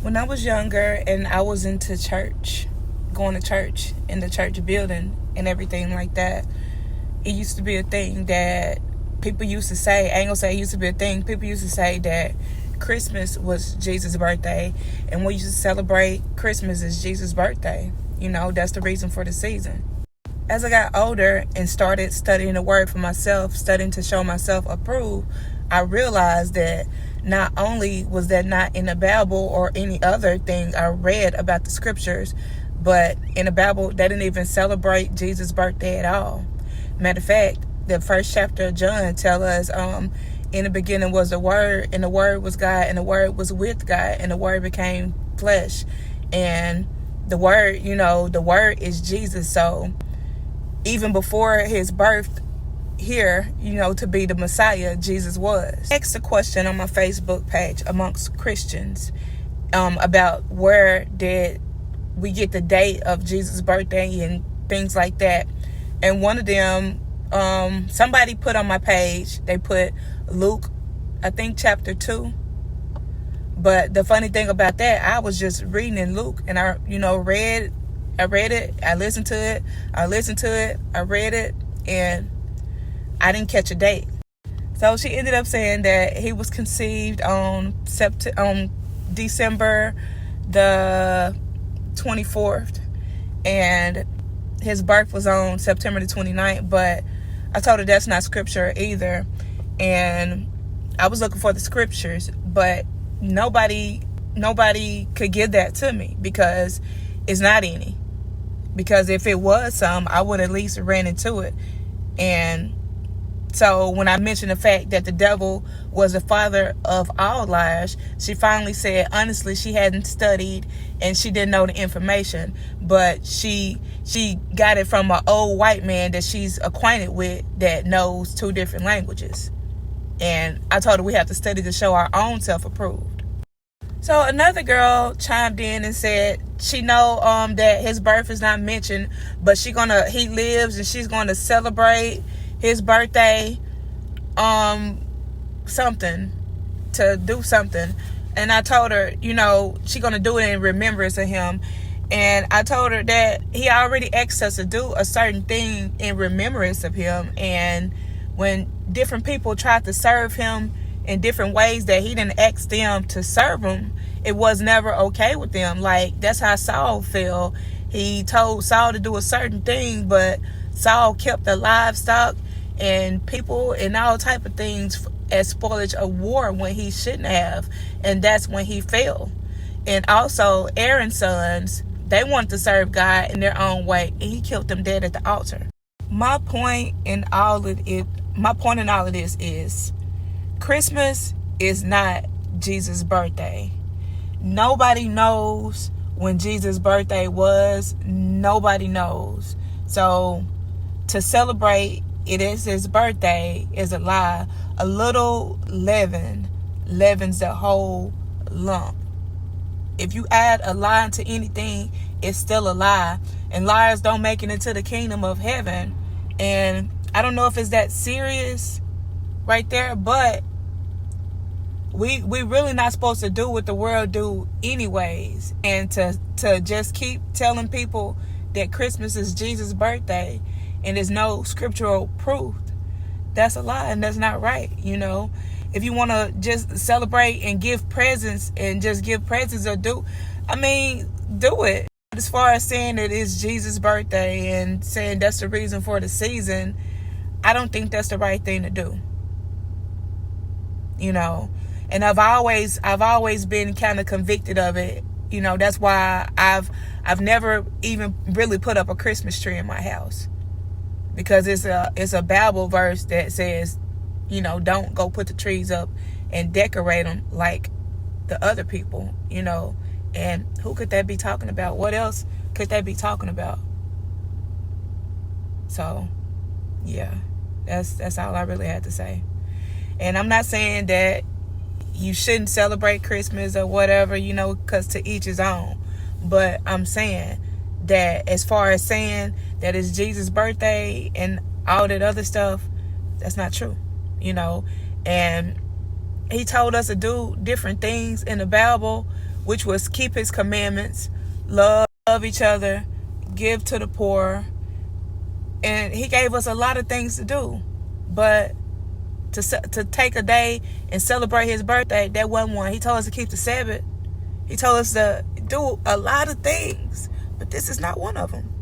When I was younger and I was into church, going to church in the church building and everything like that, it used to be a thing that people used to say, I ain't gonna say it used to be a thing, people used to say that Christmas was Jesus' birthday, and we used to celebrate Christmas as Jesus' birthday. You know, that's the reason for the season. As I got older and started studying the word for myself, studying to show myself approved, I realized that not only was that not in the Bible or any other thing I read about the scriptures, but in the Bible, they didn't even celebrate Jesus' birthday at all. Matter of fact, the first chapter of John tell us, in the beginning was the Word, and the Word was God, and the Word was with God, and the Word became flesh. And the Word, the Word is Jesus. So even before his birth here, to be the Messiah, Jesus was. Next, a question on my Facebook page amongst Christians about where did we get the date of Jesus' birthday and things like that. And one of them, somebody put on my page, they put Luke, I think chapter 2. But the funny thing about that, I was just reading in Luke, and I read it, I listened to it, I read it, and I didn't catch a date. So she ended up saying that he was conceived on December the 24th, and his birth was on September the 29th, but I told her that's not scripture either. And I was looking for the scriptures, but nobody could give that to me because it's not any. Because if it was some, I would at least ran into it. And so when I mentioned the fact that the devil was the father of all liars, she finally said, honestly, she hadn't studied and she didn't know the information, but she got it from an old white man that she's acquainted with that knows 2 different languages. And I told her we have to study to show our own self-approved. So another girl chimed in and said she know that his birth is not mentioned, but he lives and she's going to celebrate his birthday, something, to do something. And I told her, she gonna do it in remembrance of him. And I told her that he already asked us to do a certain thing in remembrance of him. And when different people tried to serve him in different ways that he didn't ask them to serve him, it was never okay with them. Like, that's how Saul felt. He told Saul to do a certain thing, but Saul kept the livestock and people and all type of things as spoilage of war when he shouldn't have. And that's when he fell. And also Aaron's sons, they wanted to serve God in their own way, and he killed them dead at the altar. My point in all of this is Christmas is not Jesus' birthday. Nobody knows when Jesus' birthday was. Nobody knows. So to celebrate it is his birthday is a lie. A little leaven leavens the whole lump. If you add a lie to anything, it's still a lie. And liars don't make it into the kingdom of heaven. And I don't know if it's that serious right there, but we really not supposed to do what the world do anyways. And to just keep telling people that Christmas is Jesus' birthday and there's no scriptural proof, that's a lie and that's not right. If you want to just celebrate and give presents and just give presents or do it. As far as saying that it's Jesus' birthday and saying that's the reason for the season, I don't think that's the right thing to do. And I've always been kind of convicted of it. That's why I've never even really put up a Christmas tree in my house, because it's a Bible verse that says, don't go put the trees up and decorate them like the other people, and who could that be talking about? What else could that be talking about? So yeah, that's all I really had to say. And I'm not saying that you shouldn't celebrate Christmas or whatever, because to each his own. But I'm saying that as far as saying that it's Jesus' birthday and all that other stuff, that's not true, And he told us to do different things in the Bible which was keep his commandments, love each other, give to the poor. And he gave us a lot of things to do. But to take a day and celebrate his birthday, that wasn't one. He told us to keep the Sabbath. He told us to do a lot of things, but this is not one of them.